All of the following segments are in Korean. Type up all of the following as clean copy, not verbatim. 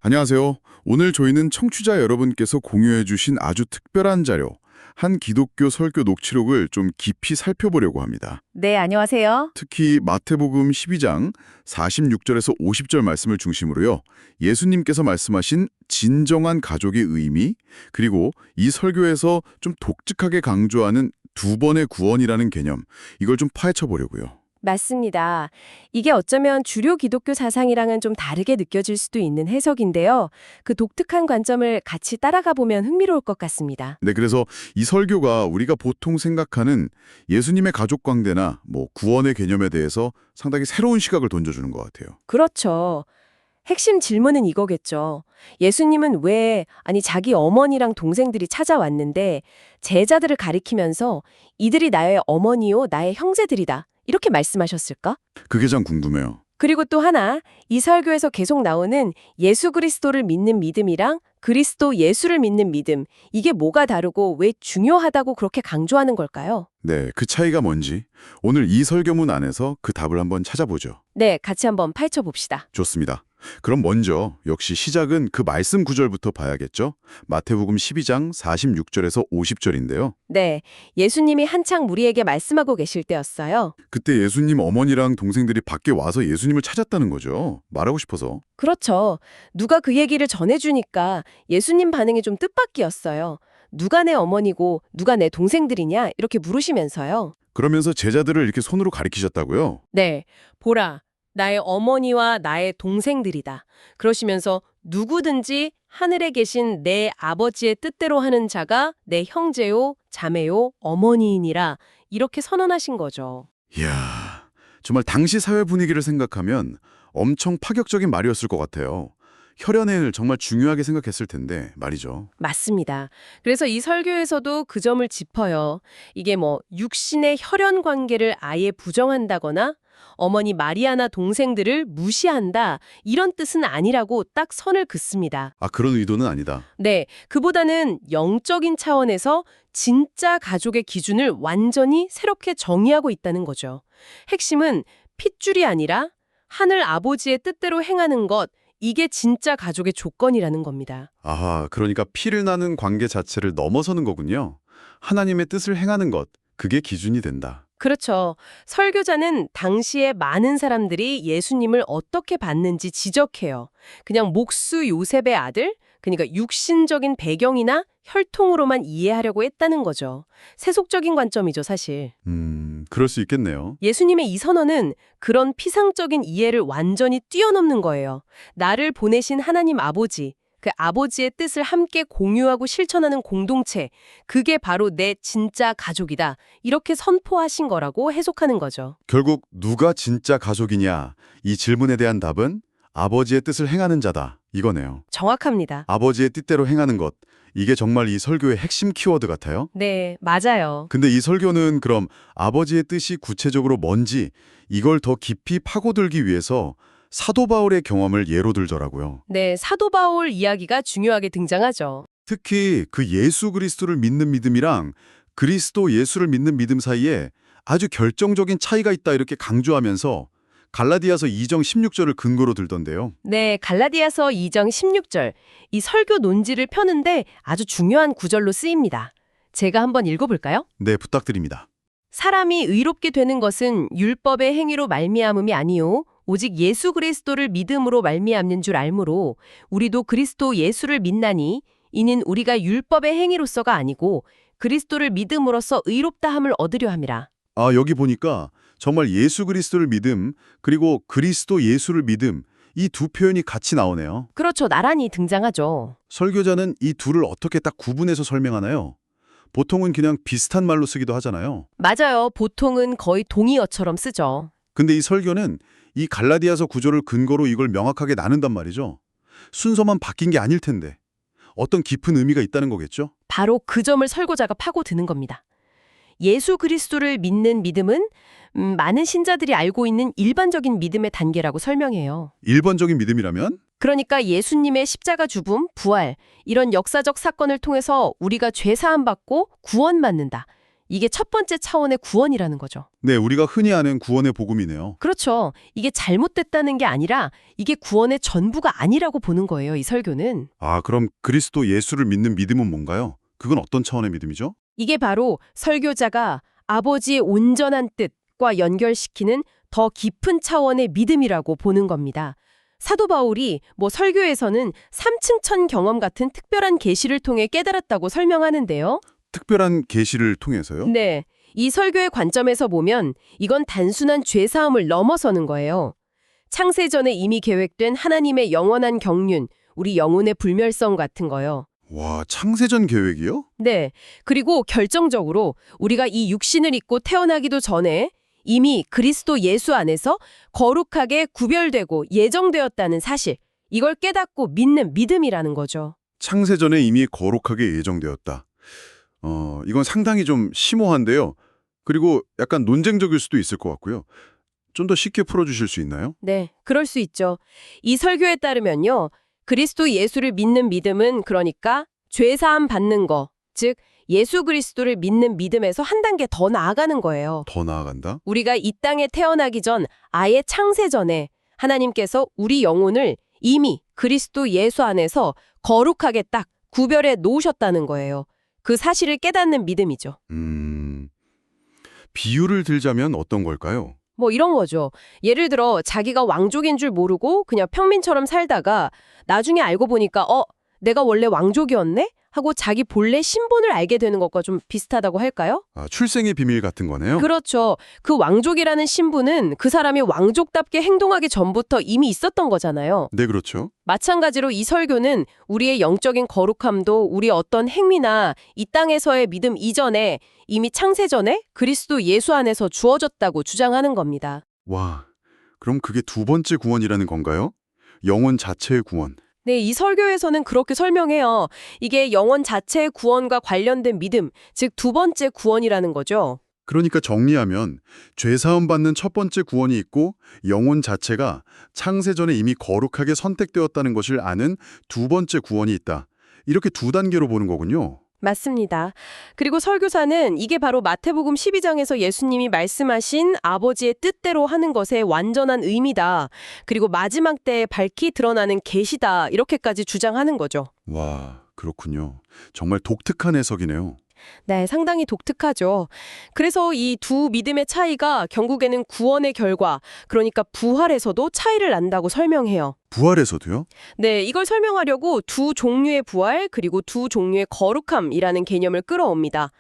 안녕하세요. 오늘 저희는 청취자 여러분께서 공유해 주신 아주 특별한 자료, 한 기독교 설교 녹취록을 좀 깊이 살펴보려고 합니다. 네, 안녕하세요. 특히 마태복음 12장 46절에서 50절 말씀을 중심으로요. 예수님께서 말씀하신 진정한 가족의 의미, 그리고 이 설교에서 좀 독특하게 강조하는 두 번의 구원이라는 개념, 이걸 좀 파헤쳐 보려고요. 맞습니다. 이게 어쩌면 주류 기독교 사상이랑은 좀 다르게 느껴질 수도 있는 해석인데요. 그 독특한 관점을 같이 따라가 보면 흥미로울 것 같습니다. 네, 그래서 이 설교가 우리가 보통 생각하는 예수님의 가족 관계나 구원의 개념에 대해서 상당히 새로운 시각을 던져주는 것 같아요. 그렇죠. 핵심 질문은 이거겠죠. 예수님은 자기 어머니랑 동생들이 찾아왔는데 제자들을 가리키면서 이들이 나의 어머니요, 나의 형제들이다. 이렇게 말씀하셨을까? 그게 참 궁금해요. 그리고 또 하나, 이 설교에서 계속 나오는 예수 그리스도를 믿는 믿음이랑 그리스도 예수를 믿는 믿음, 이게 뭐가 다르고 왜 중요하다고 그렇게 강조하는 걸까요? 네, 그 차이가 뭔지 오늘 이 설교문 안에서 그 답을 한번 찾아보죠. 네, 같이 한번 파헤쳐 봅시다. 좋습니다. 그럼 먼저 역시 시작은 그 말씀 구절부터 봐야겠죠? 마태복음 12장 46절에서 50절인데요. 네, 예수님이 한창 무리에게 말씀하고 계실 때였어요. 그때 예수님 어머니랑 동생들이 밖에 와서 예수님을 찾았다는 거죠. 말하고 싶어서. 그렇죠. 누가 그 얘기를 전해주니까 예수님 반응이 좀 뜻밖이었어요. 누가 내 어머니고 누가 내 동생들이냐 이렇게 물으시면서요. 그러면서 제자들을 이렇게 손으로 가리키셨다고요? 네, 보라, 나의 어머니와 나의 동생들이다. 그러시면서 누구든지 하늘에 계신 내 아버지의 뜻대로 하는 자가 내 형제요, 자매요, 어머니이니라 이렇게 선언하신 거죠. 이야, 정말 당시 사회 분위기를 생각하면 엄청 파격적인 말이었을 것 같아요. 혈연을 정말 중요하게 생각했을 텐데 말이죠. 맞습니다. 그래서 이 설교에서도 그 점을 짚어요. 이게 육신의 혈연 관계를 아예 부정한다거나 어머니 마리아나 동생들을 무시한다 이런 뜻은 아니라고 딱 선을 긋습니다. 아, 그런 의도는 아니다. 네, 그보다는 영적인 차원에서 진짜 가족의 기준을 완전히 새롭게 정의하고 있다는 거죠. 핵심은 핏줄이 아니라 하늘 아버지의 뜻대로 행하는 것, 이게 진짜 가족의 조건이라는 겁니다. 아하, 그러니까 피를 나는 관계 자체를 넘어서는 거군요. 하나님의 뜻을 행하는 것, 그게 기준이 된다. 그렇죠. 설교자는 당시에 많은 사람들이 예수님을 어떻게 봤는지 지적해요. 그냥 목수 요셉의 아들, 그러니까 육신적인 배경이나 혈통으로만 이해하려고 했다는 거죠. 세속적인 관점이죠, 사실. 그럴 수 있겠네요. 예수님의 이 선언은 그런 피상적인 이해를 완전히 뛰어넘는 거예요. 나를 보내신 하나님 아버지, 그 아버지의 뜻을 함께 공유하고 실천하는 공동체, 그게 바로 내 진짜 가족이다. 이렇게 선포하신 거라고 해석하는 거죠. 결국 누가 진짜 가족이냐, 이 질문에 대한 답은 아버지의 뜻을 행하는 자다, 이거네요. 정확합니다. 아버지의 뜻대로 행하는 것, 이게 정말 이 설교의 핵심 키워드 같아요. 네, 맞아요. 근데 이 설교는 그럼 아버지의 뜻이 구체적으로 뭔지 이걸 더 깊이 파고들기 위해서 사도 바울의 경험을 예로 들더라고요. 네, 사도 바울 이야기가 중요하게 등장하죠. 특히 그 예수 그리스도를 믿는 믿음이랑 그리스도 예수를 믿는 믿음 사이에 아주 결정적인 차이가 있다 이렇게 강조하면서 갈라디아서 2장 16절을 근거로 들던데요. 네, 갈라디아서 2장 16절. 이 설교 논지를 펴는데 아주 중요한 구절로 쓰입니다. 제가 한번 읽어볼까요? 네, 부탁드립니다. 사람이 의롭게 되는 것은 율법의 행위로 말미암음이 아니요 오직 예수 그리스도를 믿음으로 말미암는 줄 알므로 우리도 그리스도 예수를 믿나니 이는 우리가 율법의 행위로서가 아니고 그리스도를 믿음으로써 의롭다함을 얻으려 함이라. 아, 여기 보니까 정말 예수 그리스도를 믿음 그리고 그리스도 예수를 믿음 이 두 표현이 같이 나오네요. 그렇죠. 나란히 등장하죠. 설교자는 이 둘을 어떻게 딱 구분해서 설명하나요? 보통은 그냥 비슷한 말로 쓰기도 하잖아요. 맞아요. 보통은 거의 동의어처럼 쓰죠. 근데 이 설교는 이 갈라디아서 구조를 근거로 이걸 명확하게 나눈단 말이죠. 순서만 바뀐 게 아닐 텐데 어떤 깊은 의미가 있다는 거겠죠? 바로 그 점을 설교자가 파고드는 겁니다. 예수 그리스도를 믿는 믿음은 많은 신자들이 알고 있는 일반적인 믿음의 단계라고 설명해요. 일반적인 믿음이라면? 그러니까 예수님의 십자가 죽음, 부활, 이런 역사적 사건을 통해서 우리가 죄 사함 받고 구원받는다. 이게 첫 번째 차원의 구원이라는 거죠. 네, 우리가 흔히 아는 구원의 복음이네요. 그렇죠. 이게 잘못됐다는 게 아니라 이게 구원의 전부가 아니라고 보는 거예요, 이 설교는. 아, 그럼 그리스도 예수를 믿는 믿음은 뭔가요? 그건 어떤 차원의 믿음이죠? 이게 바로 설교자가 아버지의 온전한 뜻과 연결시키는 더 깊은 차원의 믿음이라고 보는 겁니다. 사도 바울이 설교에서는 3층 천 경험 같은 특별한 계시를 통해 깨달았다고 설명하는데요. 특별한 계시를 통해서요? 네, 이 설교의 관점에서 보면 이건 단순한 죄사함을 넘어서는 거예요. 창세전에 이미 계획된 하나님의 영원한 경륜, 우리 영혼의 불멸성 같은 거요. 와, 창세전 계획이요? 네, 그리고 결정적으로 우리가 이 육신을 입고 태어나기도 전에 이미 그리스도 예수 안에서 거룩하게 구별되고 예정되었다는 사실, 이걸 깨닫고 믿는 믿음이라는 거죠. 창세전에 이미 거룩하게 예정되었다. 이건 상당히 좀 심오한데요. 그리고 약간 논쟁적일 수도 있을 것 같고요. 좀 더 쉽게 풀어주실 수 있나요? 네, 그럴 수 있죠. 이 설교에 따르면요. 그리스도 예수를 믿는 믿음은 그러니까 죄사함 받는 거, 즉 예수 그리스도를 믿는 믿음에서 한 단계 더 나아가는 거예요. 더 나아간다? 우리가 이 땅에 태어나기 전 아예 창세 전에 하나님께서 우리 영혼을 이미 그리스도 예수 안에서 거룩하게 딱 구별해 놓으셨다는 거예요. 그 사실을 깨닫는 믿음이죠. 비유를 들자면 어떤 걸까요? 이런 거죠. 예를 들어 자기가 왕족인 줄 모르고 그냥 평민처럼 살다가 나중에 알고 보니까 내가 원래 왕족이었네? 하고 자기 본래 신분을 알게 되는 것과 좀 비슷하다고 할까요? 아, 출생의 비밀 같은 거네요? 그렇죠. 그 왕족이라는 신분은 그 사람이 왕족답게 행동하기 전부터 이미 있었던 거잖아요. 네, 그렇죠. 마찬가지로 이 설교는 우리의 영적인 거룩함도 우리의 어떤 행위나 이 땅에서의 믿음 이전에 이미 창세 전에 그리스도 예수 안에서 주어졌다고 주장하는 겁니다. 와, 그럼 그게 두 번째 구원이라는 건가요? 영혼 자체의 구원. 네, 이 설교에서는 그렇게 설명해요. 이게 영혼 자체의 구원과 관련된 믿음, 즉 두 번째 구원이라는 거죠. 그러니까 정리하면 죄사함 받는 첫 번째 구원이 있고 영혼 자체가 창세전에 이미 거룩하게 선택되었다는 것을 아는 두 번째 구원이 있다. 이렇게 두 단계로 보는 거군요. 맞습니다. 그리고 설교사는 이게 바로 마태복음 12장에서 예수님이 말씀하신 아버지의 뜻대로 하는 것의 완전한 의미다. 그리고 마지막 때에 밝히 드러나는 계시다. 이렇게까지 주장하는 거죠. 와, 그렇군요. 정말 독특한 해석이네요. 네, 상당히 독특하죠. 그래서 이 두 믿음의 차이가 결국에는 구원의 결과, 그러니까 부활에서도 차이를 난다고 설명해요. 부활에서도요? 네, 이걸 설명하려고 두 종류의 부활, 그리고 두 종류의 거룩함이라는 개념을 끌어옵니다.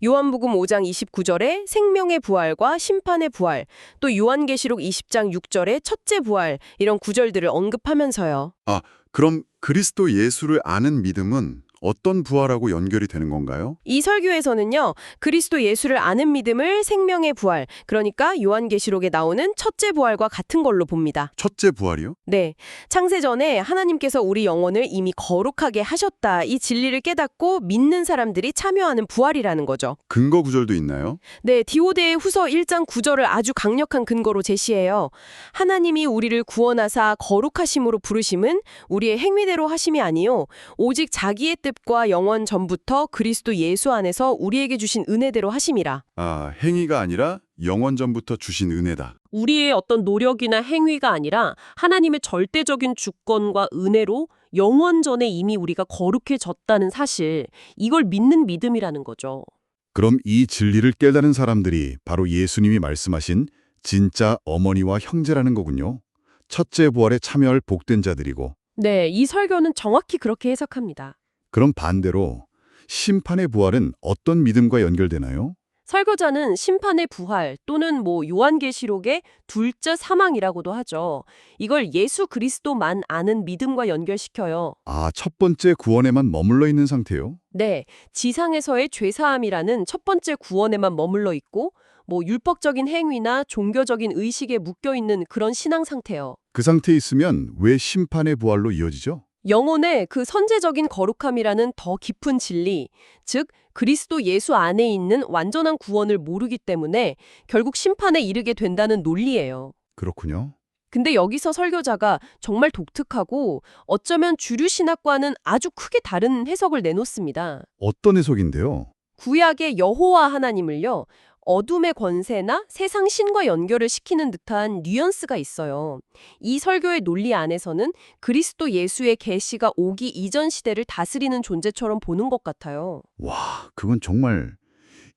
요한복음 5장 29절에 생명의 부활과 심판의 부활, 또 요한계시록 20장 6절에 첫째 부활, 이런 구절들을 언급하면서요. 아, 그럼 그리스도 예수를 아는 믿음은 어떤 부활하고 연결이 되는 건가요? 이 설교에서는요, 그리스도 예수를 아는 믿음을 생명의 부활, 그러니까 요한계시록에 나오는 첫째 부활과 같은 걸로 봅니다. 첫째 부활이요? 네, 창세전에 하나님께서 우리 영혼을 이미 거룩하게 하셨다. 이 진리를 깨닫고 믿는 사람들이 참여하는 부활이라는 거죠. 근거 구절도 있나요? 네, 디오데의 후서 1장 9절을 아주 강력한 근거로 제시해요. 하나님이 우리를 구원하사 거룩하심으로 부르심은 우리의 행위대로 하심이 아니요 오직 자기의 뜻과 영원 전부터 그리스도 예수 안에서 우리에게 주신 은혜대로 하심이라. 아, 행위가 아니라 영원 전부터 주신 은혜다. 우리의 어떤 노력이나 행위가 아니라 하나님의 절대적인 주권과 은혜로 영원 전에 이미 우리가 거룩해졌다는 사실, 이걸 믿는 믿음이라는 거죠. 그럼 이 진리를 깨달은 사람들이 바로 예수님이 말씀하신 진짜 어머니와 형제라는 거군요. 첫째 부활에 참여할 복된 자들이고. 네, 이 설교는 정확히 그렇게 해석합니다. 그럼 반대로 심판의 부활은 어떤 믿음과 연결되나요? 설교자는 심판의 부활 또는 요한계시록의 둘째 사망이라고도 하죠. 이걸 예수 그리스도만 아는 믿음과 연결시켜요. 아, 첫 번째 구원에만 머물러 있는 상태요? 네, 지상에서의 죄사함이라는 첫 번째 구원에만 머물러 있고 율법적인 행위나 종교적인 의식에 묶여 있는 그런 신앙 상태요. 그 상태에 있으면 왜 심판의 부활로 이어지죠? 영혼의 그 선제적인 거룩함이라는 더 깊은 진리, 즉 그리스도 예수 안에 있는 완전한 구원을 모르기 때문에 결국 심판에 이르게 된다는 논리예요. 그렇군요. 근데 여기서 설교자가 정말 독특하고 어쩌면 주류 신학과는 아주 크게 다른 해석을 내놓습니다. 어떤 해석인데요? 구약의 여호와 하나님을요, 어둠의 권세나 세상 신과 연결을 시키는 듯한 뉘앙스가 있어요. 이 설교의 논리 안에서는 그리스도 예수의 계시가 오기 이전 시대를 다스리는 존재처럼 보는 것 같아요. 와, 그건 정말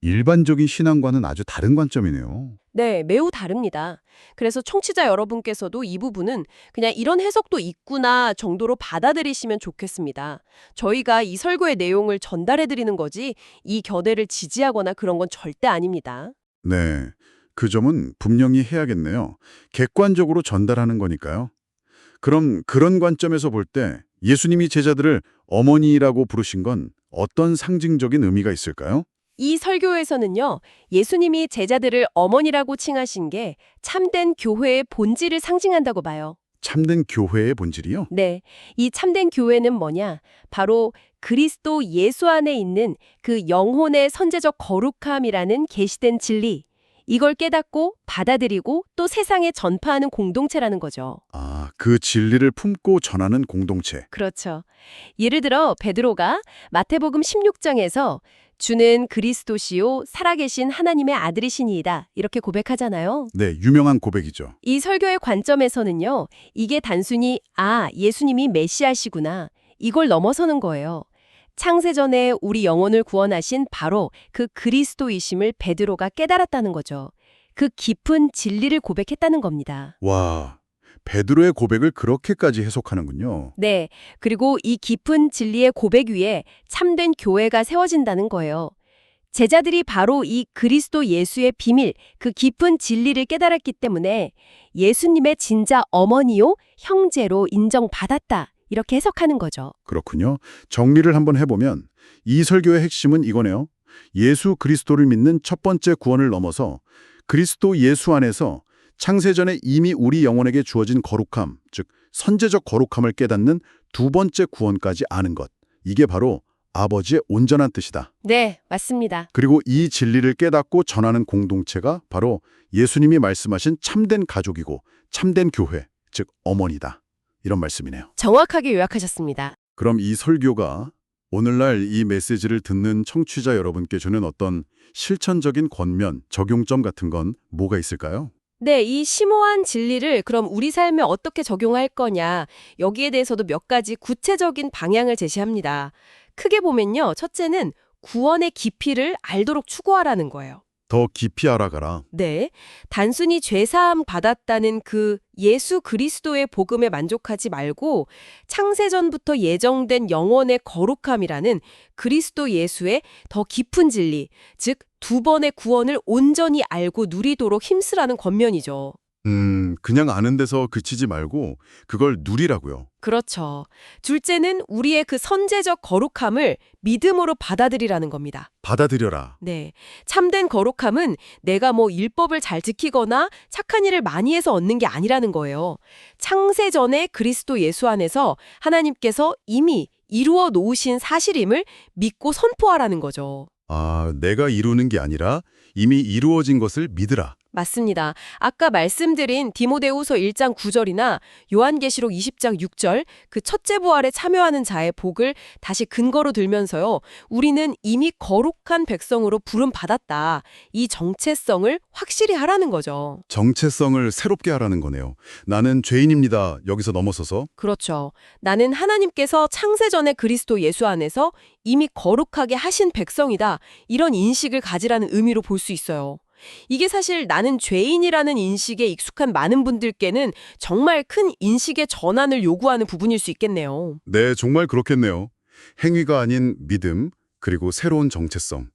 일반적인 신앙과는 아주 다른 관점이네요. 네, 매우 다릅니다. 그래서 청취자 여러분께서도 이 부분은 그냥 이런 해석도 있구나 정도로 받아들이시면 좋겠습니다. 저희가 이 설교의 내용을 전달해드리는 거지 이 견해를 지지하거나 그런 건 절대 아닙니다. 네, 그 점은 분명히 해야겠네요. 객관적으로 전달하는 거니까요. 그럼 그런 관점에서 볼 때 예수님이 제자들을 어머니라고 부르신 건 어떤 상징적인 의미가 있을까요? 이 설교에서는요, 예수님이 제자들을 어머니라고 칭하신 게 참된 교회의 본질을 상징한다고 봐요. 참된 교회의 본질이요? 네, 이 참된 교회는 뭐냐? 바로 그리스도 예수 안에 있는 그 영혼의 선제적 거룩함이라는 계시된 진리. 이걸 깨닫고 받아들이고 또 세상에 전파하는 공동체라는 거죠. 아, 그 진리를 품고 전하는 공동체. 그렇죠. 예를 들어 베드로가 마태복음 16장에서 주는 그리스도시요 살아계신 하나님의 아들이시니이다 이렇게 고백하잖아요. 네, 유명한 고백이죠. 이 설교의 관점에서는요. 이게 단순히 예수님이 메시아시구나 이걸 넘어서는 거예요. 창세전에 우리 영혼을 구원하신 바로 그 그리스도이심을 베드로가 깨달았다는 거죠. 그 깊은 진리를 고백했다는 겁니다. 와, 베드로의 고백을 그렇게까지 해석하는군요. 네, 그리고 이 깊은 진리의 고백 위에 참된 교회가 세워진다는 거예요. 제자들이 바로 이 그리스도 예수의 비밀, 그 깊은 진리를 깨달았기 때문에 예수님의 진짜 어머니요, 형제로 인정받았다. 이렇게 해석하는 거죠. 그렇군요. 정리를 한번 해보면 이 설교의 핵심은 이거네요. 예수 그리스도를 믿는 첫 번째 구원을 넘어서 그리스도 예수 안에서 창세전에 이미 우리 영혼에게 주어진 거룩함, 즉 선제적 거룩함을 깨닫는 두 번째 구원까지 아는 것. 이게 바로 아버지의 온전한 뜻이다. 네, 맞습니다. 그리고 이 진리를 깨닫고 전하는 공동체가 바로 예수님이 말씀하신 참된 가족이고 참된 교회, 즉 어머니다. 이런 말씀이네요. 정확하게 요약하셨습니다. 그럼 이 설교가 오늘날 이 메시지를 듣는 청취자 여러분께 주는 어떤 실천적인 권면, 적용점 같은 건 뭐가 있을까요? 네, 이 심오한 진리를 그럼 우리 삶에 어떻게 적용할 거냐, 여기에 대해서도 몇 가지 구체적인 방향을 제시합니다. 크게 보면요, 첫째는 구원의 깊이를 알도록 추구하라는 거예요. 더 깊이 알아가라. 네, 단순히 죄사함 받았다는 그 예수 그리스도의 복음에 만족하지 말고 창세전부터 예정된 영원의 거룩함이라는 그리스도 예수의 더 깊은 진리, 즉 두 번의 구원을 온전히 알고 누리도록 힘쓰라는 권면이죠. 그냥 아는 데서 그치지 말고 그걸 누리라고요. 그렇죠. 둘째는 우리의 그 선제적 거룩함을 믿음으로 받아들이라는 겁니다. 받아들여라. 네. 참된 거룩함은 내가 율법을 잘 지키거나 착한 일을 많이 해서 얻는 게 아니라는 거예요. 창세전에 그리스도 예수 안에서 하나님께서 이미 이루어 놓으신 사실임을 믿고 선포하라는 거죠. 아, 내가 이루는 게 아니라 이미 이루어진 것을 믿으라. 맞습니다. 아까 말씀드린 디모데후서 1장 9절이나 요한계시록 20장 6절 그 첫째 부활에 참여하는 자의 복을 다시 근거로 들면서요. 우리는 이미 거룩한 백성으로 부름받았다. 이 정체성을 확실히 하라는 거죠. 정체성을 새롭게 하라는 거네요. 나는 죄인입니다. 여기서 넘어서서. 그렇죠. 나는 하나님께서 창세전에 그리스도 예수 안에서 이미 거룩하게 하신 백성이다. 이런 인식을 가지라는 의미로 볼 수 있어요. 이게 사실 나는 죄인이라는 인식에 익숙한 많은 분들께는 정말 큰 인식의 전환을 요구하는 부분일 수 있겠네요. 네, 정말 그렇겠네요. 행위가 아닌 믿음, 그리고 새로운 정체성.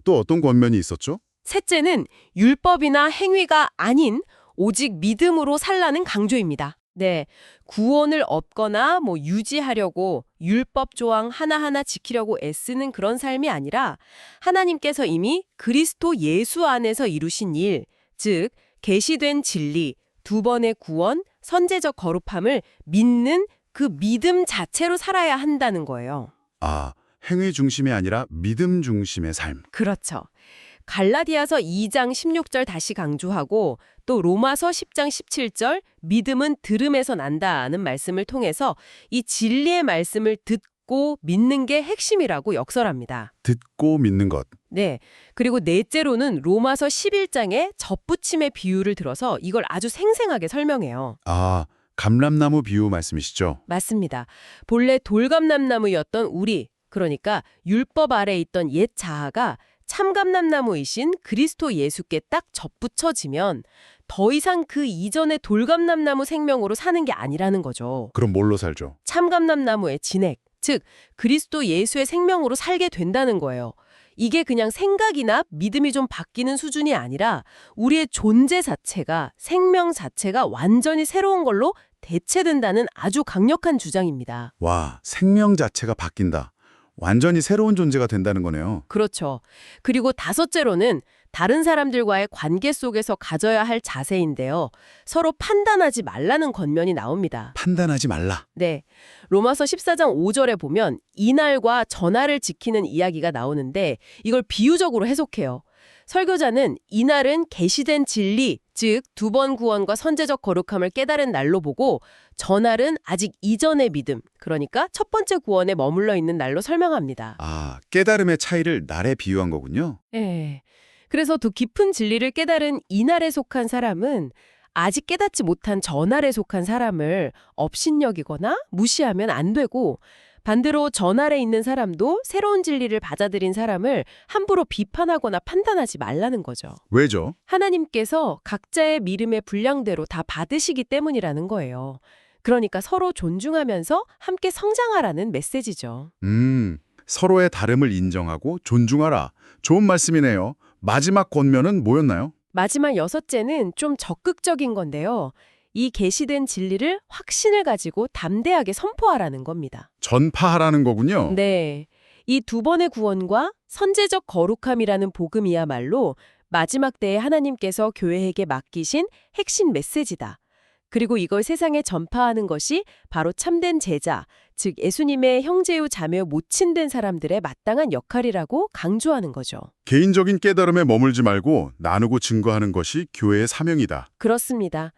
또 어떤 권면이 있었죠? 셋째는 율법이나 행위가 아닌 오직 믿음으로 살라는 강조입니다. 네, 구원을 얻거나 유지하려고 율법 조항 하나하나 지키려고 애쓰는 그런 삶이 아니라 하나님께서 이미 그리스도 예수 안에서 이루신 일, 즉 계시된 진리, 두 번의 구원, 선제적 거룩함을 믿는 그 믿음 자체로 살아야 한다는 거예요. 아, 행위 중심이 아니라 믿음 중심의 삶. 그렇죠. 갈라디아서 2장 16절 다시 강조하고 또 로마서 10장 17절 믿음은 들음에서 난다는 말씀을 통해서 이 진리의 말씀을 듣고 믿는 게 핵심이라고 역설합니다. 듣고 믿는 것. 네. 그리고 넷째로는 로마서 11장의 젖붙임의 비유를 들어서 이걸 아주 생생하게 설명해요. 아, 감람나무 비유 말씀이시죠? 맞습니다. 본래 돌감람나무였던 우리, 그러니까 율법 아래 있던 옛 자아가 참감람나무이신 그리스도 예수께 딱 접붙여지면 더 이상 그 이전의 돌감람나무 생명으로 사는 게 아니라는 거죠. 그럼 뭘로 살죠? 참감람나무의 진액, 즉 그리스도 예수의 생명으로 살게 된다는 거예요. 이게 그냥 생각이나 믿음이 좀 바뀌는 수준이 아니라 우리의 존재 자체가, 생명 자체가 완전히 새로운 걸로 대체된다는 아주 강력한 주장입니다. 와, 생명 자체가 바뀐다. 완전히 새로운 존재가 된다는 거네요. 그렇죠. 그리고 다섯째로는 다른 사람들과의 관계 속에서 가져야 할 자세인데요. 서로 판단하지 말라는 권면이 나옵니다. 판단하지 말라. 네. 로마서 14장 5절에 보면 이날과 전날을 지키는 이야기가 나오는데 이걸 비유적으로 해석해요. 설교자는 이날은 계시된 진리, 즉 두 번 구원과 선제적 거룩함을 깨달은 날로 보고 전날은 아직 이전의 믿음, 그러니까 첫 번째 구원에 머물러 있는 날로 설명합니다. 아, 깨달음의 차이를 날에 비유한 거군요. 네. 그래서 더 깊은 진리를 깨달은 이날에 속한 사람은 아직 깨닫지 못한 전날에 속한 사람을 업신여기거나 무시하면 안 되고 반대로 전날에 있는 사람도 새로운 진리를 받아들인 사람을 함부로 비판하거나 판단하지 말라는 거죠. 왜죠? 하나님께서 각자의 믿음의 분량대로 다 받으시기 때문이라는 거예요. 그러니까 서로 존중하면서 함께 성장하라는 메시지죠. 서로의 다름을 인정하고 존중하라. 좋은 말씀이네요. 마지막 권면은 뭐였나요? 마지막 6째는 좀 적극적인 건데요. 이 계시된 진리를 확신을 가지고 담대하게 선포하라는 겁니다. 전파하라는 거군요. 네. 이 두 번의 구원과 선제적 거룩함이라는 복음이야말로 마지막 때에 하나님께서 교회에게 맡기신 핵심 메시지다. 그리고 이걸 세상에 전파하는 것이 바로 참된 제자, 즉 예수님의 형제요 자매요 모친된 사람들의 마땅한 역할이라고 강조하는 거죠. 개인적인 깨달음에 머물지 말고 나누고 증거하는 것이 교회의 사명이다. 그렇습니다.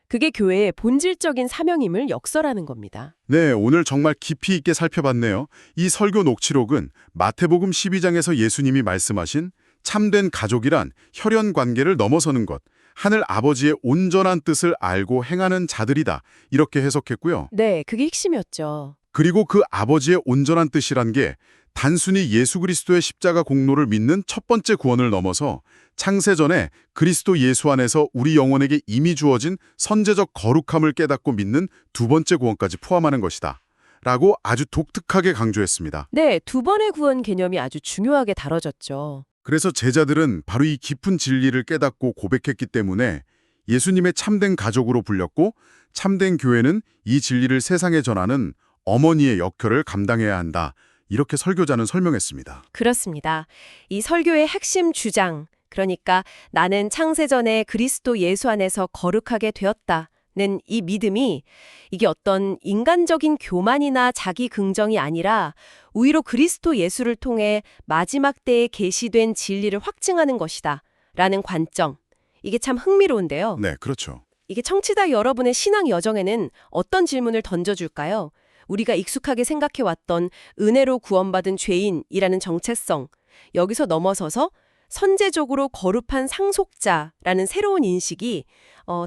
그게 교회의 본질적인 사명임을 역설하는 겁니다. 네, 오늘 정말 깊이 있게 살펴봤네요. 이 설교 녹취록은 마태복음 12장에서 예수님이 말씀하신 참된 가족이란 혈연 관계를 넘어서는 것, 하늘 아버지의 온전한 뜻을 알고 행하는 자들이다. 이렇게 해석했고요. 네, 그게 핵심이었죠. 그리고 그 아버지의 온전한 뜻이란 게 단순히 예수 그리스도의 십자가 공로를 믿는 첫 번째 구원을 넘어서 창세전에 그리스도 예수 안에서 우리 영혼에게 이미 주어진 선제적 거룩함을 깨닫고 믿는 두 번째 구원까지 포함하는 것이다. 라고 아주 독특하게 강조했습니다. 네, 두 번의 구원 개념이 아주 중요하게 다뤄졌죠. 그래서 제자들은 바로 이 깊은 진리를 깨닫고 고백했기 때문에 예수님의 참된 가족으로 불렸고 참된 교회는 이 진리를 세상에 전하는 어머니의 역할을 감당해야 한다. 이렇게 설교자는 설명했습니다. 그렇습니다. 이 설교의 핵심 주장, 그러니까 나는 창세전에 그리스도 예수 안에서 거룩하게 되었다는 이 믿음이 이게 어떤 인간적인 교만이나 자기 긍정이 아니라 오히려 그리스도 예수를 통해 마지막 때에 계시된 진리를 확증하는 것이다 라는 관점. 이게 참 흥미로운데요. 네, 그렇죠. 이게 청취자 여러분의 신앙 여정에는 어떤 질문을 던져줄까요? 우리가 익숙하게 생각해왔던 은혜로 구원받은 죄인이라는 정체성, 여기서 넘어서서 선제적으로 거룩한 상속자라는 새로운 인식이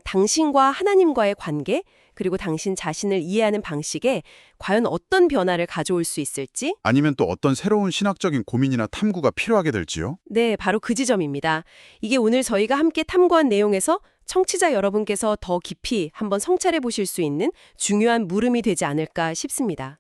당신과 하나님과의 관계, 그리고 당신 자신을 이해하는 방식에 과연 어떤 변화를 가져올 수 있을지? 아니면 또 어떤 새로운 신학적인 고민이나 탐구가 필요하게 될지요? 네, 바로 그 지점입니다. 이게 오늘 저희가 함께 탐구한 내용에서 청취자 여러분께서 더 깊이 한번 성찰해 보실 수 있는 중요한 물음이 되지 않을까 싶습니다.